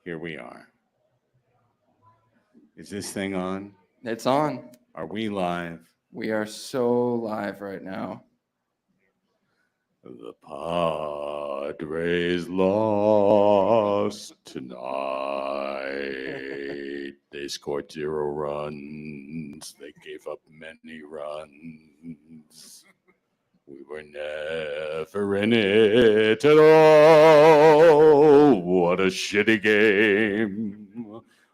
Here we are. Is this thing on? It's on. Are we live? We are so live right now. The Padres lost tonight. They scored 0 runs. They gave up many runs. We were never in it at all. What a shitty game.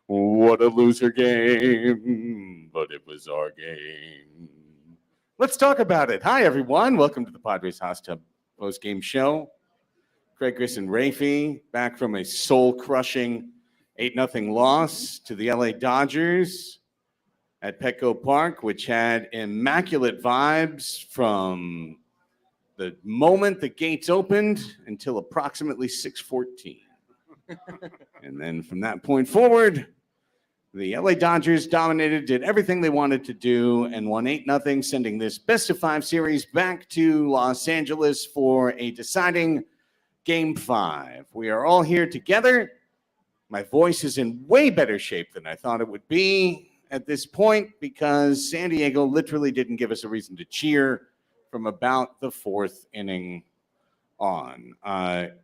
What a loser game. But it was our game. Let's talk about it. Hi, everyone. Welcome to the Padres Hot Tub Postgame Show. Craig, Chris, and Raphie back from a soul-crushing 8-0 loss to the LA Dodgers at Petco Park, which had immaculate vibes from the moment the gates opened until approximately 6:14. And then from that point forward, the LA Dodgers dominated, did everything they wanted to do, and won 8-0, sending this best-of-5 series back to Los Angeles for a deciding Game 5. We are all here together. My voice is in way better shape than I thought it would be at this point because San Diego literally didn't give us a reason to cheer from about the 4th inning on.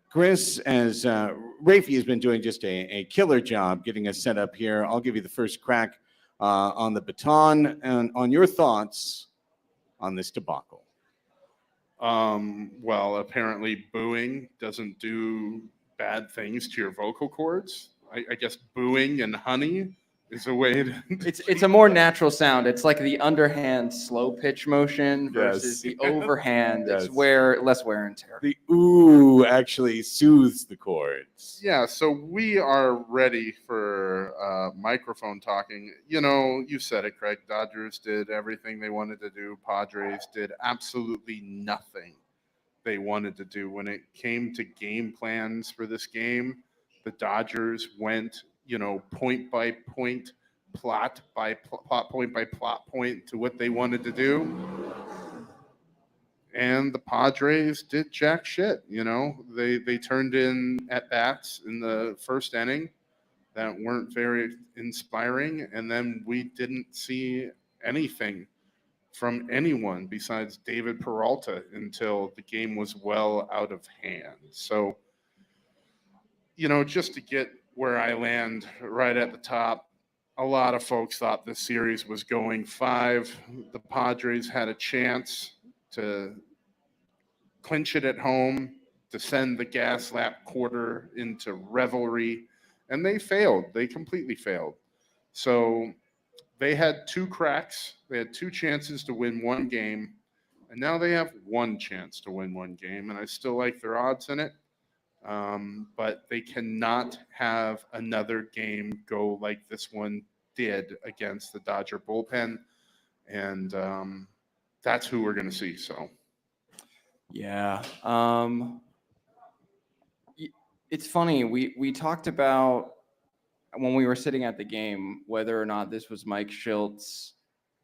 Chris, as Raphie has been doing just a killer job getting us set up here, I'll give you the first crack on the baton and on your thoughts on this debacle. Well, apparently booing doesn't do bad things to your vocal cords. I guess booing and honey is a way to... It's a more natural sound. It's like the underhand slow pitch motion versus the overhand. Yes. It's less wear and tear. The ooh actually soothes the cords. Yeah, so we are ready for microphone talking. You know, you said it, Craig. Dodgers did everything they wanted to do. Padres did absolutely nothing they wanted to do. When it came to game plans for this game, the Dodgers went, point by point, plot by plot point by plot point to what they wanted to do. And the Padres did jack shit. They turned in at bats in the first inning that weren't very inspiring. And then we didn't see anything from anyone besides David Peralta until the game was well out of hand. So, just to get where I land right at the top, a lot of folks thought this series was going 5. The Padres had a chance to clinch it at home, to send the Gaslamp quarter into revelry, and they failed. They completely failed. So they had 2 cracks. They had 2 chances to win 1 game, and now they have 1 chance to win 1 game, and I still like their odds in it. But they cannot have another game go like this one did against the Dodger bullpen, and that's who we're going to see. So, Yeah. It's funny. We talked about when we were sitting at the game whether or not this was Mike Schilt's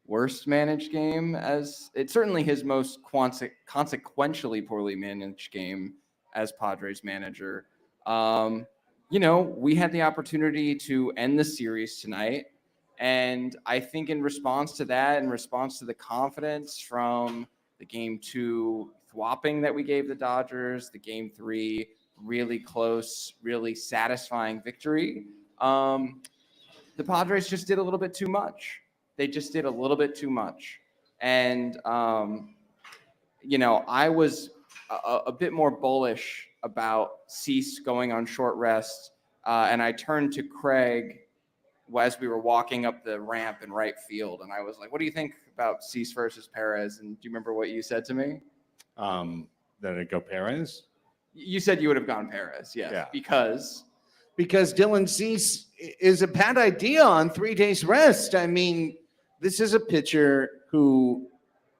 worst managed game, as it's certainly his most consequentially poorly managed game as Padres manager. We had the opportunity to end the series tonight. And I think in response to that, in response to the confidence from the Game 2 thwopping that we gave the Dodgers, the Game 3 really close, really satisfying victory, the Padres just did a little bit too much. They just did a little bit too much. And, I was a bit more bullish about Cease going on short rest. And I turned to Craig as we were walking up the ramp in right field. And I was like, what do you think about Cease versus Perez? And do you remember what you said to me? That it go Perez? You said you would have gone Perez, yes. Yeah. Because Dylan Cease is a bad idea on 3 days rest. I mean, this is a pitcher who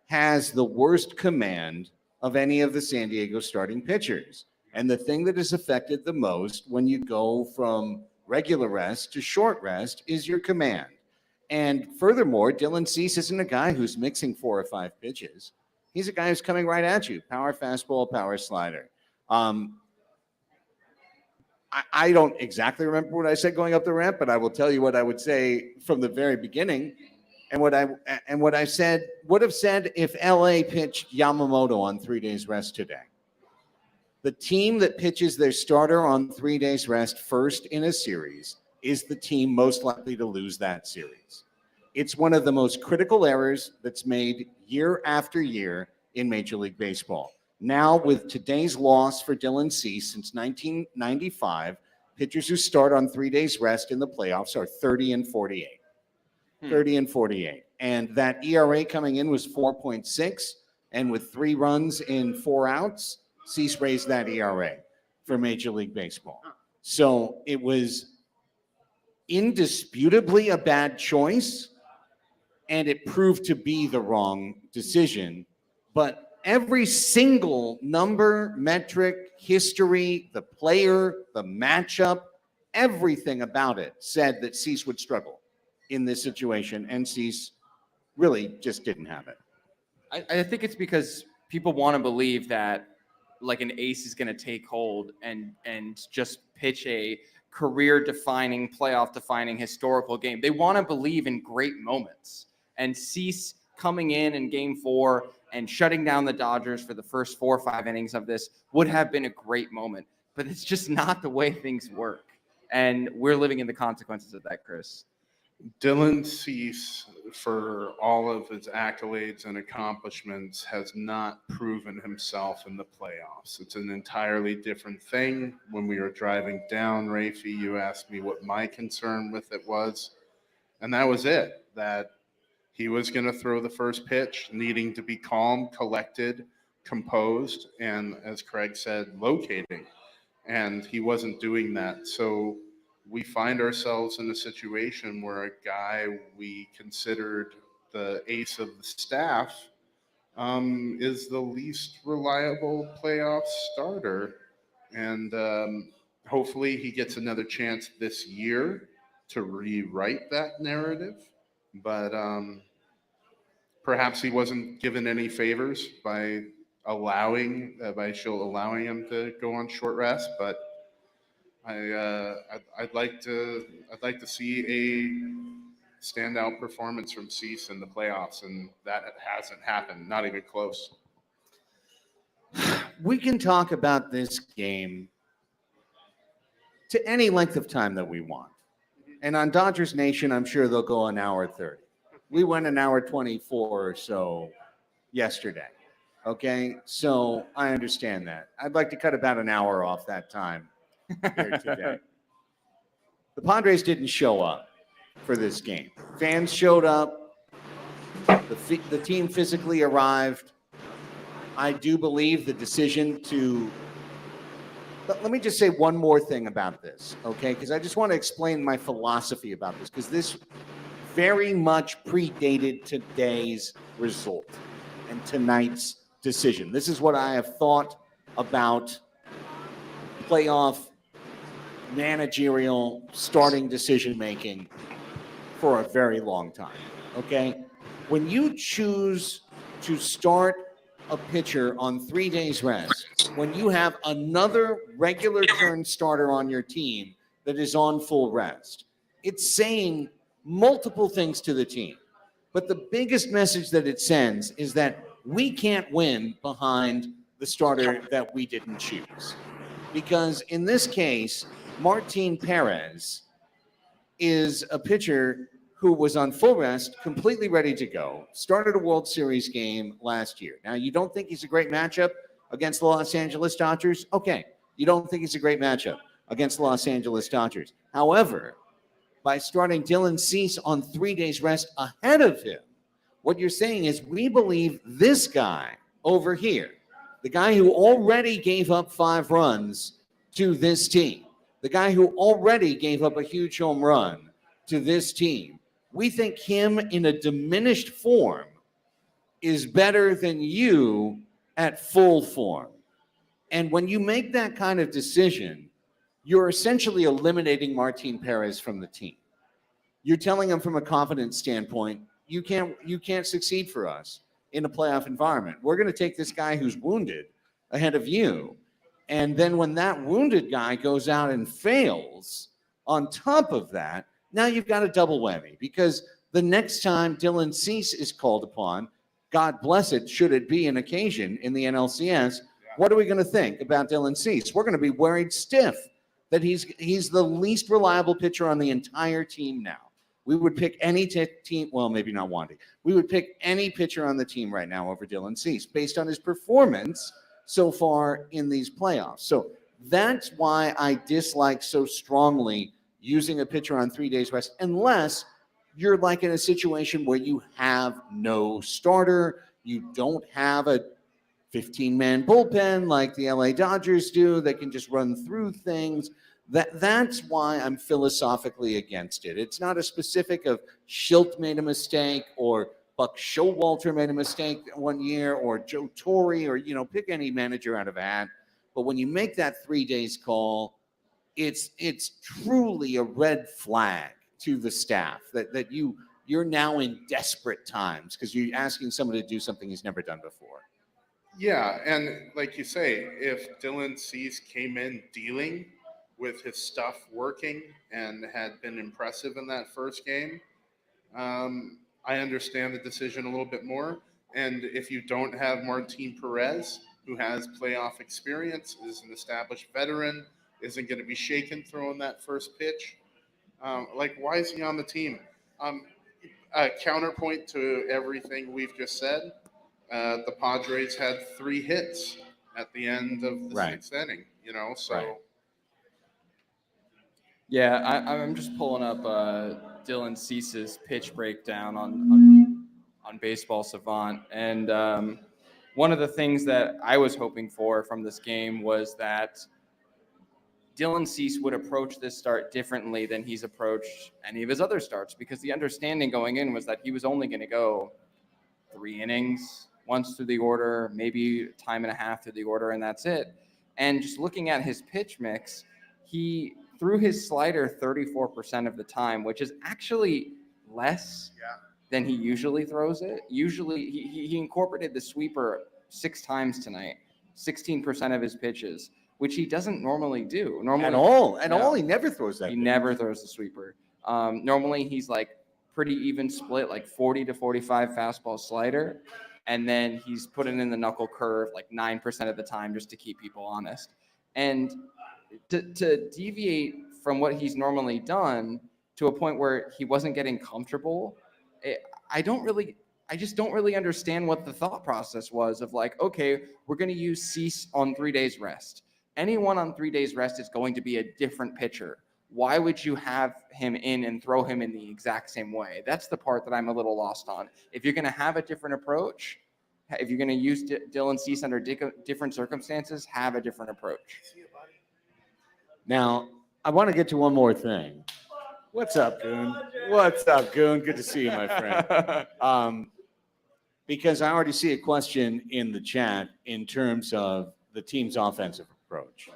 has the worst command of any of the San Diego starting pitchers. And the thing that is affected the most when you go from regular rest to short rest is your command. And furthermore, Dylan Cease isn't a guy who's mixing 4 or 5 pitches. He's a guy who's coming right at you. Power fastball, power slider. I don't exactly remember what I said going up the ramp, but I will tell you what I would say from the very beginning, and what I said would have said if LA pitched Yamamoto on 3 days rest today. The team that pitches their starter on 3 days rest first in a series is the team most likely to lose that series. It's one of the most critical errors that's made year after year in Major League Baseball. Now, with today's loss for Dylan Cease since 1995, pitchers who start on 3 days rest in the playoffs are 30 and 48. 30 and 48. And that ERA coming in was 4.6. And with 3 runs in 4 outs, Cease raised that ERA for Major League Baseball. So it was indisputably a bad choice, and it proved to be the wrong decision. But every single number, metric, history, the player, the matchup, everything about it said that Cease would struggle in this situation, and Cease really just didn't have it. I think it's because people want to believe that like an ace is going to take hold and just pitch a career-defining, playoff-defining historical game. They want to believe in great moments. And Cease coming in Game 4 and shutting down the Dodgers for the first 4 or 5 innings of this would have been a great moment. But it's just not the way things work. And we're living in the consequences of that, Chris. Dylan Cease, for all of his accolades and accomplishments, has not proven himself in the playoffs. It's an entirely different thing. When we were driving down, Raphie, you asked me what my concern with it was, and that was it, that he was going to throw the first pitch, needing to be calm, collected, composed, and, as Craig said, locating. And he wasn't doing that. So we find ourselves in a situation where a guy we considered the ace of the staff is the least reliable playoff starter. And hopefully he gets another chance this year to rewrite that narrative. But perhaps he wasn't given any favors by allowing him to go on short rest. But I'd like to see a standout performance from Cease in the playoffs, and that hasn't happened. Not even close. We can talk about this game to any length of time that we want. And on Dodgers Nation, I'm sure they'll go an hour 30. We went an hour 24 or so yesterday. Okay, so I understand that. I'd like to cut about an hour off that time here today. The Padres didn't show up for this game. Fans showed up. The team physically arrived. I do believe the decision to... Let me just say one more thing about this, okay? Because I just want to explain my philosophy about this, because this very much predated today's result and tonight's decision. This is what I have thought about playoff managerial starting decision-making for a very long time, okay? When you choose to start a pitcher on 3 days rest, when you have another regular turn starter on your team that is on full rest, it's saying multiple things to the team. But the biggest message that it sends is that we can't win behind the starter that we didn't choose. Because in this case, Martin Perez is a pitcher who was on full rest, completely ready to go, started a World Series game last year. Now, you don't think he's a great matchup against the Los Angeles Dodgers? Okay, you don't think he's a great matchup against the Los Angeles Dodgers. However, by starting Dylan Cease on 3 days rest ahead of him, what you're saying is we believe this guy over here, the guy who already gave up 5 runs to this team, the guy who already gave up a huge home run to this team, we think him in a diminished form is better than you at full form. And when you make that kind of decision, you're essentially eliminating Martin Perez from the team. You're telling him from a confidence standpoint, you can't succeed for us in a playoff environment. We're going to take this guy who's wounded ahead of you. And then when that wounded guy goes out and fails, on top of that, now you've got a double whammy, because the next time Dylan Cease is called upon, God bless it, should it be an occasion in the NLCS, what are we going to think about Dylan Cease? We're going to be worried stiff that he's the least reliable pitcher on the entire team now. We would pick any team, well, maybe not Wandy. We would pick any pitcher on the team right now over Dylan Cease based on his performance so far in these playoffs. So that's why I dislike so strongly using a pitcher on 3 days rest, unless you're like in a situation where you have no starter, you don't have a 15-man bullpen like the LA Dodgers do that can just run through things. That's why I'm philosophically against it. It's not a specific of Schilt made a mistake or Buck Showalter made a mistake one year or Joe Torre or, pick any manager out of a hat. But when you make that 3 days call, it's truly a red flag to the staff that you're now in desperate times because you're asking someone to do something he's never done before. Yeah, and like you say, if Dylan Cease came in dealing with his stuff working and had been impressive in that first game, I understand the decision a little bit more. And if you don't have Martin Perez, who has playoff experience, is an established veteran, isn't going to be shaken throwing that first pitch, why is he on the team? Counterpoint to everything we've just said, the Padres had 3 hits at the end of the Right. 6th inning, so. Right. Yeah, I'm just pulling up Dylan Cease's pitch breakdown on Baseball Savant, and one of the things that I was hoping for from this game was that Dylan Cease would approach this start differently than he's approached any of his other starts, because the understanding going in was that he was only going to go 3 innings, once through the order, maybe time and a half through the order, and that's it. And just looking at his pitch mix, he threw his slider 34% of the time, which is actually less than he usually throws it. Usually he incorporated the sweeper 6 times tonight, 16% of his pitches, which he doesn't normally do. Normally, At all, he never throws that. He never throws the sweeper. Normally he's like pretty even split, like 40 to 45 fastball slider. And then he's putting in the knuckle curve like 9% of the time just to keep people honest. And to deviate from what he's normally done to a point where he wasn't getting comfortable, I just don't really understand what the thought process was of like, okay, we're going to use Cease on 3 days rest. Anyone on 3 days rest is going to be a different pitcher. Why would you have him in and throw him in the exact same way? That's the part that I'm a little lost on. If you're going to have a different approach, if you're going to use Dylan Cease under different circumstances, have a different approach. Now, I want to get to one more thing. What's up, Goon? What's up, Goon? Good to see you, my friend. Because I already see a question in the chat in terms of the team's offensive approach.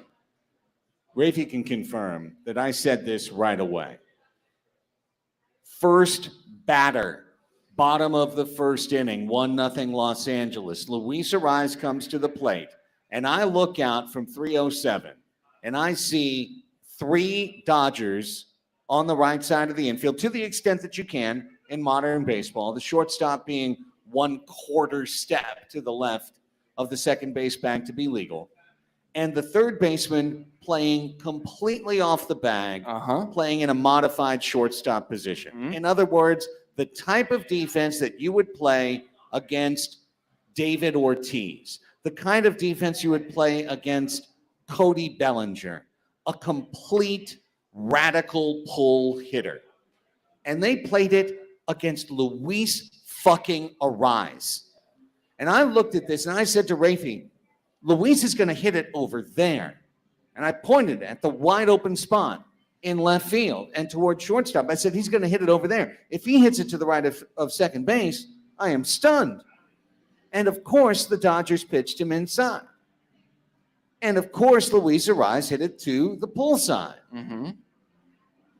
Raphie can confirm that I said this right away. First batter, bottom of the first inning, 1-0 Los Angeles. Luis Ariz comes to the plate, and I look out from 307, and I see 3 Dodgers on the right side of the infield, to the extent that you can in modern baseball, the shortstop being 1/4 step to the left of the second base bag to be legal, and the third baseman playing completely off the bag, playing in a modified shortstop position. Mm-hmm. In other words, the type of defense that you would play against David Ortiz, the kind of defense you would play against Cody Bellinger, a complete radical pull hitter. And they played it against Luis fucking Ariz. And I looked at this and I said to Raphie, Luis is going to hit it over there. And I pointed at the wide open spot in left field and toward shortstop. I said, he's going to hit it over there. If he hits it to the right of second base, I am stunned. And of course, the Dodgers pitched him inside. And of course, Luis Ariz hit it to the pull side. Mm-hmm.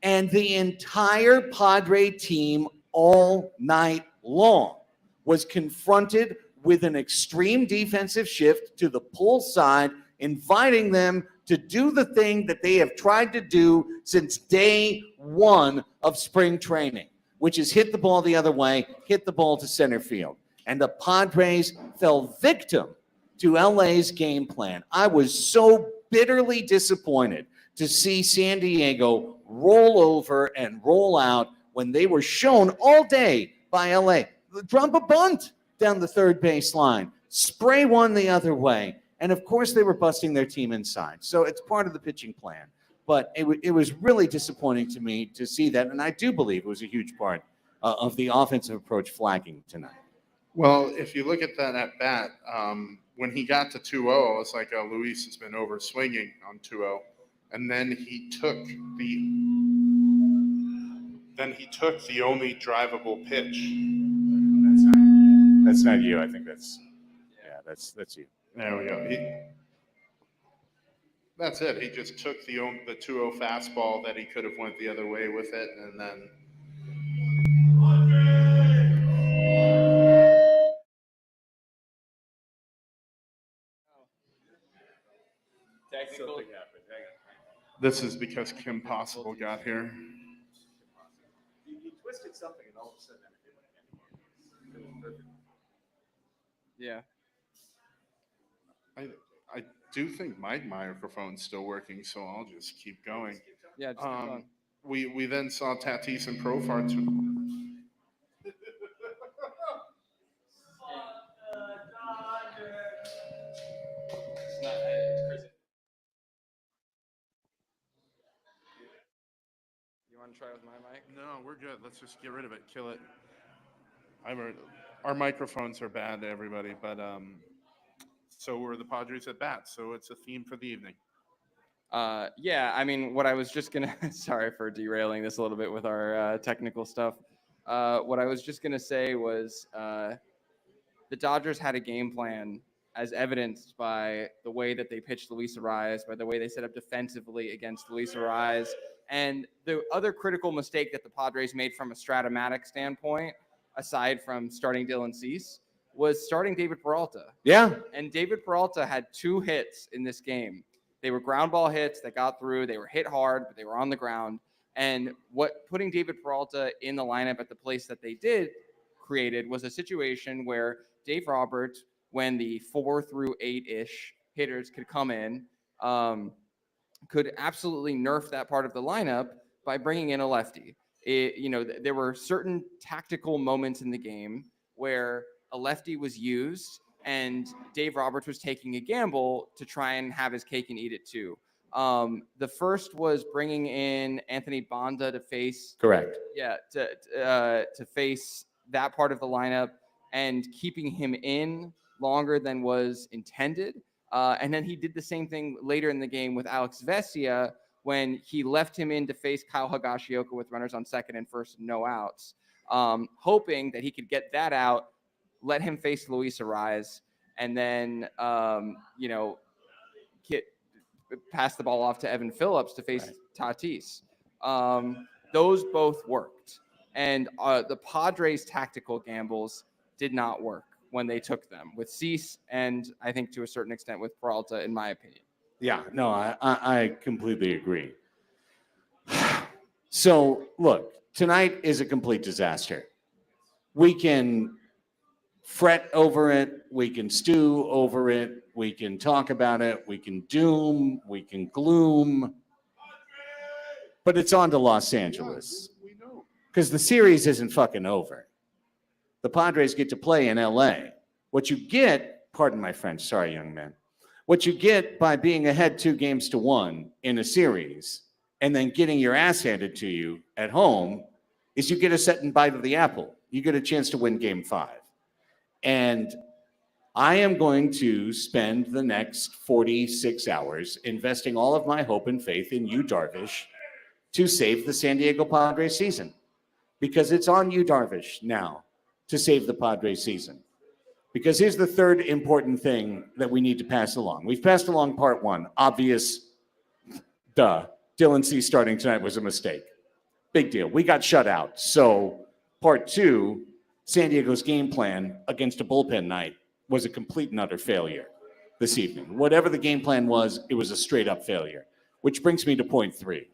And the entire Padre team all night long was confronted with an extreme defensive shift to the pull side inviting them to do the thing that they have tried to do since day one of spring training, which is hit the ball the other way, hit the ball to center field. And the Padres fell victim to LA's game plan. I was so bitterly disappointed to see San Diego roll over and roll out when they were shown all day by LA. Drop a bunt down the third base line, spray one the other way. And of course, they were busting their team inside. So it's part of the pitching plan. But it was really disappointing to me to see that. And I do believe it was a huge part of the offensive approach flagging tonight. Well, if you look at that at bat, when he got to 2-0, it's like Luis has been over swinging on 2-0. And then he took the only drivable pitch. That's not you. I think that's you. There we go. That's it. He just took the 2-0 fastball that he could have went the other way with it, and then. Technical. This is because Kim Possible got here. He twisted something, and all of a sudden everything went. Yeah. I do think my microphone's still working, so I'll just keep going. Yeah. Just keep going. We then saw Tatis and Profar. You want to try with my mic? No, we're good. Let's just get rid of it. Kill it. Our microphones are bad, everybody, but so were the Padres at bat. So it's a theme for the evening. Yeah, I mean, what I was just going to, sorry for derailing this a little bit with our technical stuff. What I was just going to say was the Dodgers had a game plan as evidenced by the way that they pitched Luis Arraez, by the way they set up defensively against Luis Arraez. And the other critical mistake that the Padres made from a Stratomatic standpoint, aside from starting Dylan Cease, was starting David Peralta. Yeah. And David Peralta had 2 hits in this game. They were ground ball hits that got through. They were hit hard, but they were on the ground. And what putting David Peralta in the lineup at the place that they did created was a situation where Dave Roberts, when the 4 through 8-ish hitters could come in, could absolutely nerf that part of the lineup by bringing in a lefty. There were certain tactical moments in the game where a lefty was used and Dave Roberts was taking a gamble to try and have his cake and eat it too. The first was bringing in Anthony Banda to face. Correct. Yeah, to face that part of the lineup and keeping him in longer than was intended. And then he did the same thing later in the game with Alex Vesia when he left him in to face Kyle Higashioka with runners on second and first, no outs, hoping that he could get that out, let him face Luis Arraez, and then, pass the ball off to Evan Phillips to face Tatis. Those both worked. And the Padres' tactical gambles did not work when they took them with Cease and I think to a certain extent with Peralta, in my opinion. Yeah, no, I completely agree. So, look, tonight is a complete disaster. We can fret over it. We can stew over it. We can talk about it. We can doom. We can gloom. But it's on to Los Angeles. We know. Because the series isn't fucking over. The Padres get to play in LA. What you get, pardon my French, sorry, young man. What you get by being ahead 2-1 in a series and then getting your ass handed to you at home is you get a second bite of the apple. You get a chance to win Game 5. And I am going to spend the next 46 hours investing all of my hope and faith in Yu Darvish to save the San Diego Padres season. Because it's on Yu Darvish now to save the Padres season. Because here's the third important thing that we need to pass along. We've passed along part 1. Obvious, Dylan Cease starting tonight was a mistake. Big deal. We got shut out. So part 2, San Diego's game plan against a bullpen night was a complete and utter failure. this evening. Whatever the game plan was, it was a straight up failure, which brings me to point 3.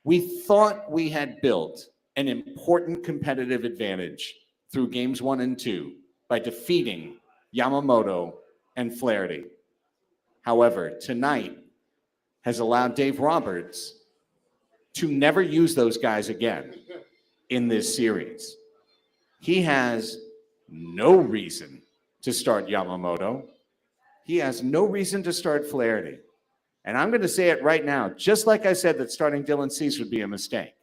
We thought we had built an important competitive advantage through games 1 and 2 by defeating Yamamoto and Flaherty. However, tonight has allowed Dave Roberts to never use those guys again in this series. He has no reason to start Yamamoto. He has no reason to start Flaherty. And I'm going to say it right now, just like I said that starting Dylan Cease would be a mistake.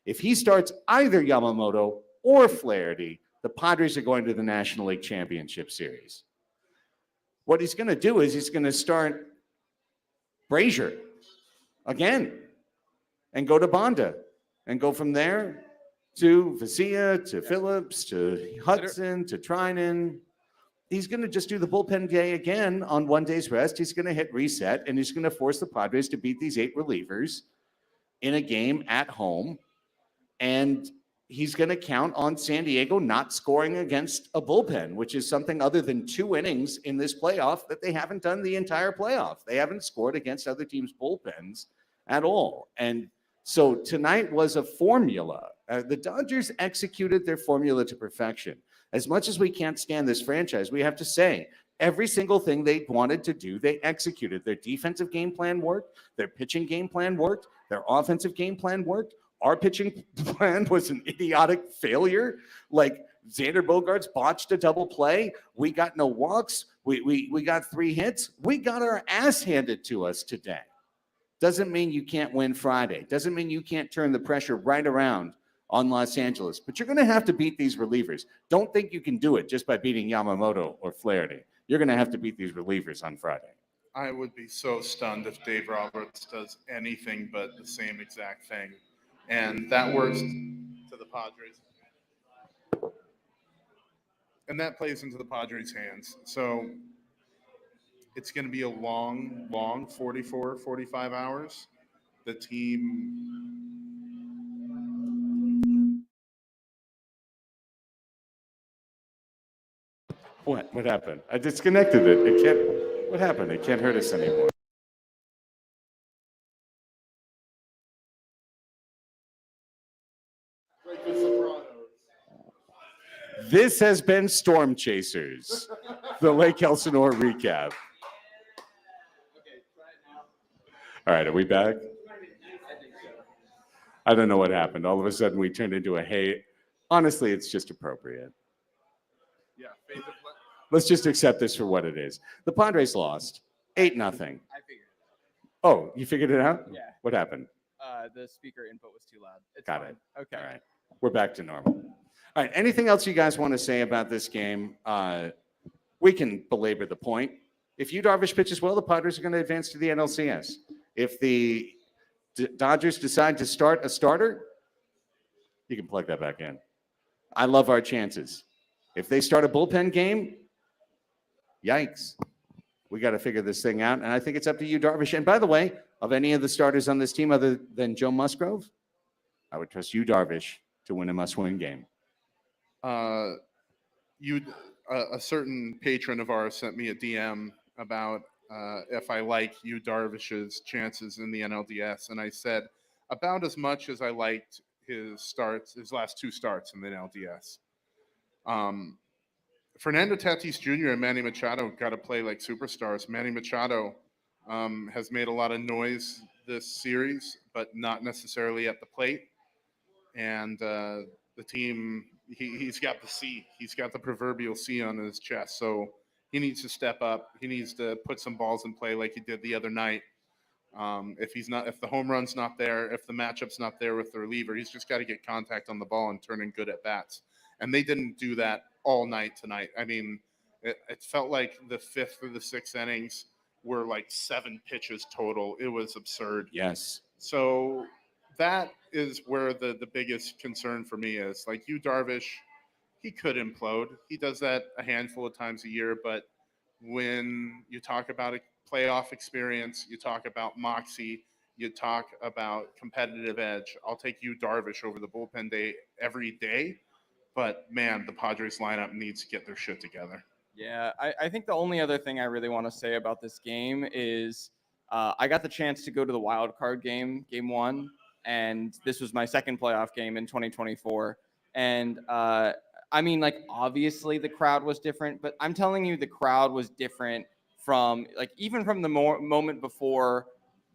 If he starts either Yamamoto or Flaherty, the Padres are going to the National League Championship Series. What he's going to do is he's going to start Brazier again and go to Bonda and go from there to Vesia, to Phillips, to Hudson, to Trinan. He's going to just do the bullpen day again on 1 day's rest. He's going to hit reset, and he's going to force the Padres to beat these 8 relievers in a game at home. And he's going to count on San Diego not scoring against a bullpen, which is something other than 2 innings in this playoff that they haven't done the entire playoff. They haven't scored against other teams' bullpens at all. And so tonight was a formula. The Dodgers executed their formula to perfection. As much as we can't stand this franchise, we have to say every single thing they wanted to do, they executed. Their defensive game plan worked. Their pitching game plan worked. Their offensive game plan worked. Our pitching plan was an idiotic failure. Like Xander Bogaerts botched a double play. We got no walks. We got 3 hits. We got our ass handed to us today. Doesn't mean you can't win Friday. Doesn't mean you can't turn the pressure right around on Los Angeles. But you're going to have to beat these relievers. Don't think you can do it just by beating Yamamoto or Flaherty. You're going to have to beat these relievers on Friday. I would be so stunned if Dave Roberts does anything but the same exact thing. And that works to the Padres. And that plays into the Padres' hands. So it's going to be a long 44, 45 hours. The team... What happened? I disconnected it. It can't. What happened? It can't hurt us anymore. This has been Storm Chasers, the Lake Elsinore recap. All right, are we back? I don't know what happened. All of a sudden, we turned into a hey. Honestly, it's just appropriate. Yeah, let's just accept this for what it is. The Padres lost 8-0. I figured. Oh, you figured it out? Yeah. What happened? The speaker input was too loud. It's Got fine. it. Okay. All right. We're back to normal. All right. Anything else you guys want to say about this game? We can belabor the point. If Yu Darvish pitches well, the Padres are going to advance to the NLCS. If the Dodgers decide to start a starter, you can plug that back in. I love our chances. If they start a bullpen game, yikes. We got to figure this thing out. And I think it's up to Yu Darvish. And by the way, of any of the starters on this team other than Joe Musgrove, I would trust Yu Darvish to win a must-win game. A certain patron of ours sent me a DM about if I like Yu Darvish's chances in the NLDS. And I said, about as much as I liked his last 2 starts in the NLDS. Fernando Tatis Jr. and Manny Machado got to play like superstars. Manny Machado has made a lot of noise this series, but not necessarily at the plate. And the team, he's got the C. He's got the proverbial C on his chest. So he needs to step up. He needs to put some balls in play like he did the other night. If the home run's not there, if the matchup's not there with the reliever, he's just got to get contact on the ball and turn in good at bats. And they didn't do that all night tonight. I mean, it felt like the 5th or the 6th innings were like 7 pitches total. It was absurd. Yes. So that is where the biggest concern for me is. Like, Yu Darvish, he could implode. He does that a handful of times a year. But when you talk about a playoff experience, you talk about moxie, you talk about competitive edge, I'll take Yu Darvish over the bullpen day every day. But, man, the Padres lineup needs to get their shit together. Yeah, I think the only other thing I really want to say about this game is I got the chance to go to the wild card game, game one, and this was my second playoff game in 2024. And I mean, like, obviously the crowd was different, but I'm telling you, the crowd was different from, like, even from the moment before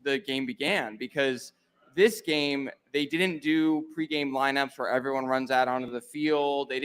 the game began, because this game, they didn't do pregame lineups where everyone runs out onto the field. They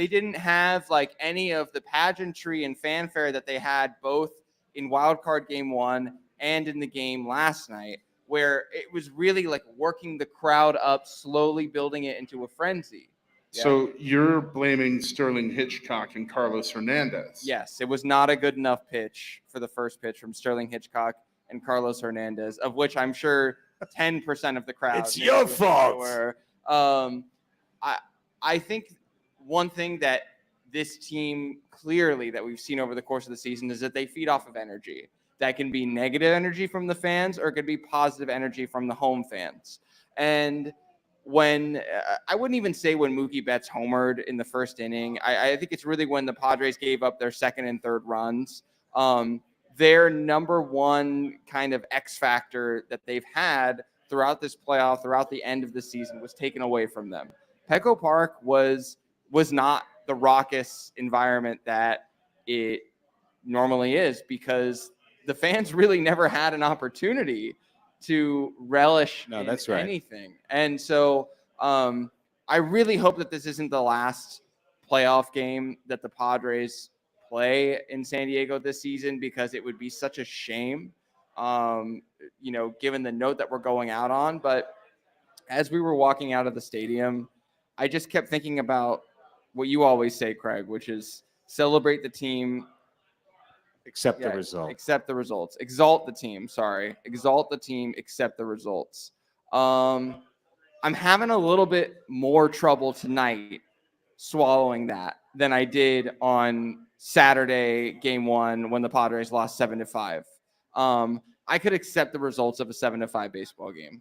didn't have like any of the pageantry and fanfare that they had both in wild card game one and in the game last night, where it was really like working the crowd up, slowly building it into a frenzy. So you're blaming Sterling Hitchcock and Carlos Hernandez. Yes, it was not a good enough pitch for the first pitch from Sterling Hitchcock and Carlos Hernandez, of which I'm sure 10% of the crowd. It's your fault. Were. I think one thing that this team clearly that we've seen over the course of the season is that they feed off of energy. That can be negative energy from the fans, or it could be positive energy from the home fans. And when I wouldn't even say when Mookie Betts homered in the first inning, I think it's really when the Padres gave up their second and third runs. Their number one kind of X factor that they've had throughout this playoff, throughout the end of the season, was taken away from them. Petco Park was not the raucous environment that it normally is, because the fans really never had an opportunity to relish anything. And so I really hope that this isn't the last playoff game that the Padres play in San Diego this season, because it would be such a shame, given the note that we're going out on. But as we were walking out of the stadium, I just kept thinking about what you always say, Craig, which is celebrate the team. Accept the result. Accept the results. Exalt the team. Sorry. Exalt the team. Accept the results. I'm having a little bit more trouble tonight swallowing that than I did on Saturday, game one, when the Padres lost 7-5. I could accept the results of a 7-5 baseball game.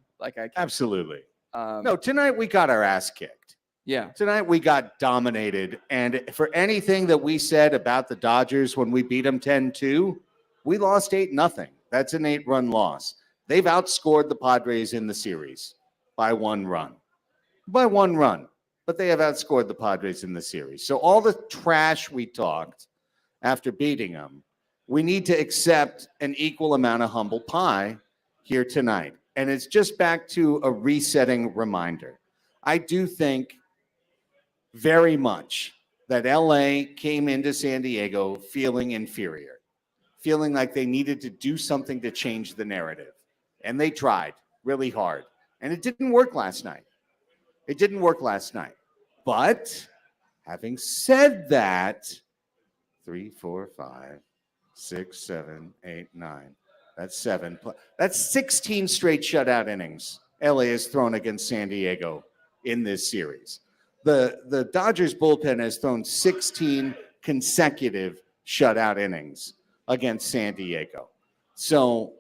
Absolutely. No, tonight we got our ass kicked. Yeah. Tonight we got dominated. And for anything that we said about the Dodgers when we beat them 10-2, we lost 8-0. That's an 8-run loss. They've outscored the Padres in the series by 1 run. By 1 run. But they have outscored the Padres in the series. So all the trash we talked after beating them, we need to accept an equal amount of humble pie here tonight. And it's just back to a resetting reminder. I do think very much that LA came into San Diego feeling inferior, feeling like they needed to do something to change the narrative. And they tried really hard. And it didn't work last night. It didn't work last night. But having said that, 3, 4, 5, 6, 7, 8, 9. That's 7. That's 16 straight shutout innings LA has thrown against San Diego in this series. The Dodgers bullpen has thrown 16 consecutive shutout innings against San Diego. So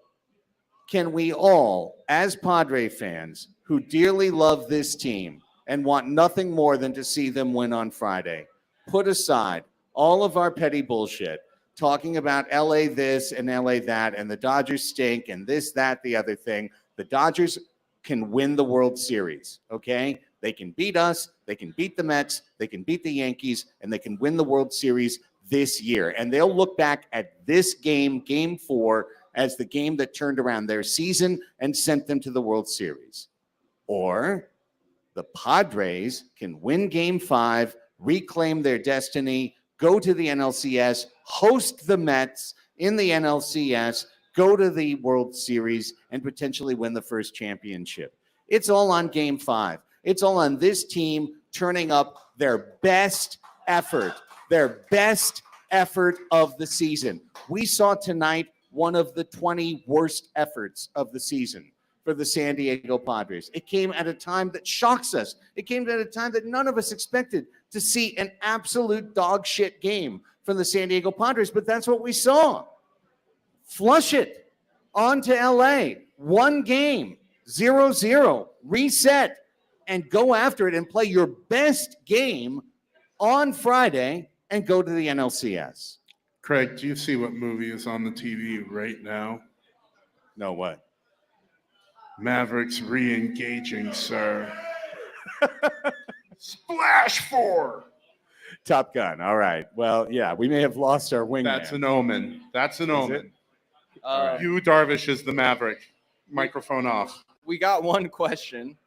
can we all, as Padre fans who dearly love this team and want nothing more than to see them win on Friday, put aside all of our petty bullshit, talking about LA this and LA that, and the Dodgers stink and this, that, the other thing. The Dodgers can win the World Series, okay? They can beat us, they can beat the Mets, they can beat the Yankees, and they can win the World Series this year. And they'll look back at this game, Game 4, as the game that turned around their season and sent them to the World Series. Or the Padres can win Game 5, reclaim their destiny, go to the NLCS, host the Mets in the NLCS, go to the World Series, and potentially win the first championship. It's all on Game 5. It's all on this team turning up their best effort of the season. We saw tonight one of the 20 worst efforts of the season for the San Diego Padres. It came at a time that shocks us. It came at a time that none of us expected to see an absolute dog shit game from the San Diego Padres, but that's what we saw. Flush it onto LA. 1 game, 0-0, reset, and go after it and play your best game on Friday and go to the NLCS. Craig, do you see what movie is on the TV right now? No, what? Mavericks re-engaging, sir. Splash 4. Top Gun. All right. Well, yeah, we may have lost our wingman. That's an omen. That's an Is omen. All right. You, Darvish, is the Maverick. Microphone off. We got one question,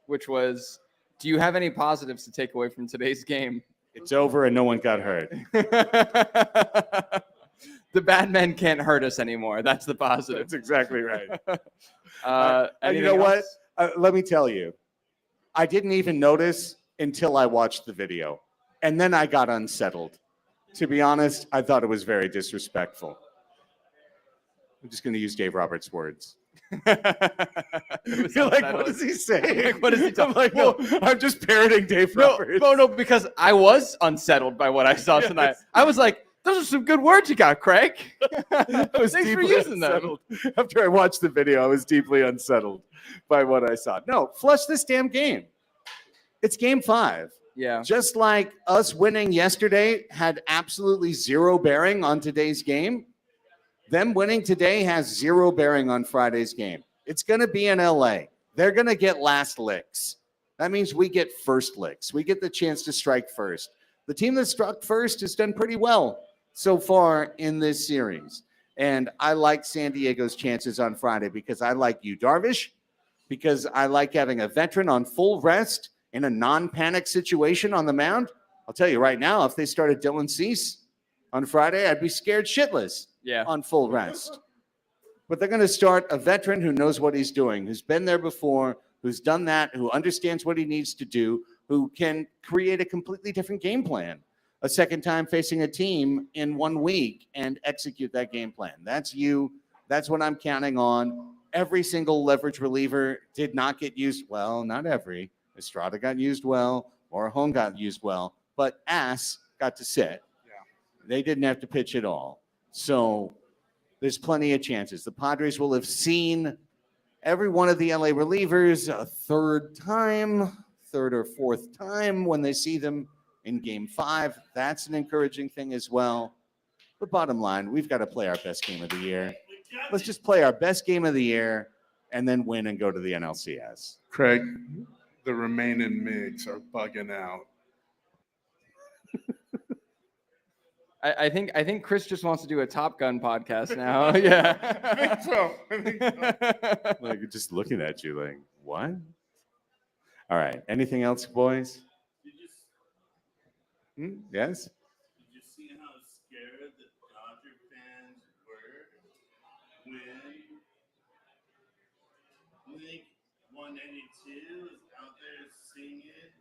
which was, do you have any positives to take away from today's game? It's over and no one got hurt. The bad men can't hurt us anymore. That's the positive. That's exactly right. You Anything know what? else? Let me tell you. I didn't even notice until I watched the video. And then I got unsettled. To be honest, I thought it was very disrespectful. I'm just going to use Dave Roberts' words. You're like, what is he saying? Like, what is he talking? I'm like, no, I'm just parroting Dave Roberts. No, because I was unsettled by what I saw tonight. I was like, those are some good words you got, Craig. I was Thanks for deeply using them. unsettled. After I watched the video, I was deeply unsettled by what I saw. No, flush this damn game. It's game 5. Yeah. Just like us winning yesterday had absolutely zero bearing on today's game, them winning today has zero bearing on Friday's game. It's going to be in LA. They're going to get last licks. That means we get first licks. We get the chance to strike first. The team that struck first has done pretty well so far in this series. And I like San Diego's chances on Friday because I like you, Darvish, because I like having a veteran on full rest in a non-panic situation on the mound. I'll tell you right now, if they started Dylan Cease on Friday, I'd be scared shitless on full rest. But they're going to start a veteran who knows what he's doing, who's been there before, who's done that, who understands what he needs to do, who can create a completely different game plan a second time facing a team in 1 week and execute that game plan. That's you. That's what I'm counting on. Every single leverage reliever did not get used. Well, not every. Estrada got used well. Morejon got used well. But Ass got to sit. Yeah. They didn't have to pitch at all. So there's plenty of chances. The Padres will have seen every one of the LA relievers a third or fourth time when they see them in game 5. That's an encouraging thing as well. But bottom line, we've got to play our best game of the year. Let's just play our best game of the year and then win and go to the NLCS. Craig, the remaining MIGs are bugging out. I think Chris just wants to do a Top Gun podcast now. Yeah. I think so. Like, just looking at you like, what? All right. Anything else, boys? Yes? Did you see how scared the Dodger fans were when Blink 182 is out there singing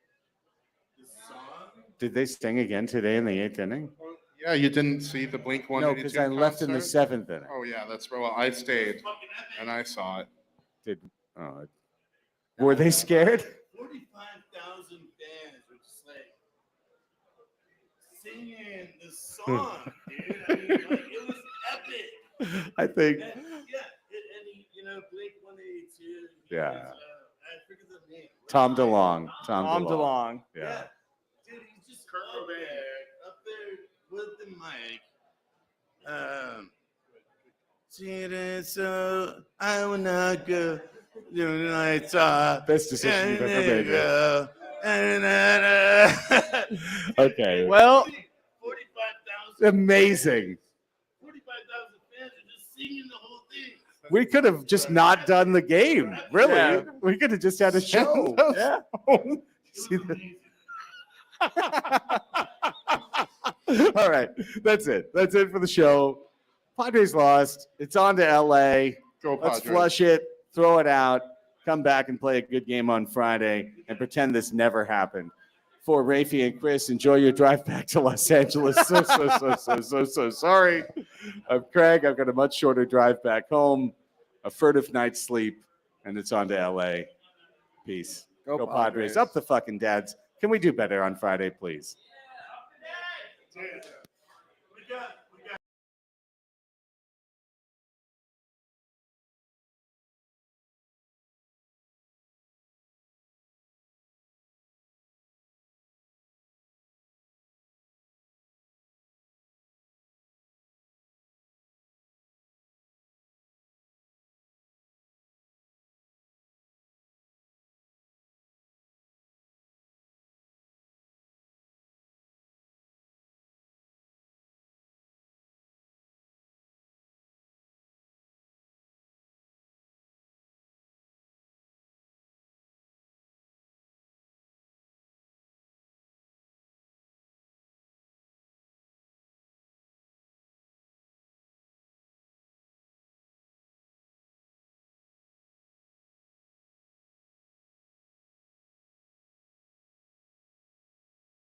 the song? Did they sing again today in the 8th inning? Yeah, you didn't see the Blink No, 182 because I left in the concert? 7th inning. Oh, yeah, that's right. Well, I stayed Fucking epic. and I saw it. Were they scared? 45,000 fans were just like singing the song, dude. I mean, like, it was epic. I think. And, Blink 182. Yeah. I forget the name. Tom DeLonge. Tom DeLonge. Yeah. Dude, he's just up there with the mic. So I will not go. It's Best decision you've ever made. made. Okay. Well, 45,000. Amazing. 45,000 fans are just singing the whole thing. We could have just not done the game. Really? Yeah. We could have just had a show. Yeah. See All right. That's it. That's it for the show. Padres lost. It's on to LA. Go Let's Padres. flush it, throw it out, come back and play a good game on Friday and pretend this never happened. For Raphie and Chris, enjoy your drive back to Los Angeles. So sorry. I'm Craig. I've got a much shorter drive back home, a furtive night's sleep, and it's on to LA. Peace. Go Padres. Up the fucking dads. Can we do better on Friday, please? Dude.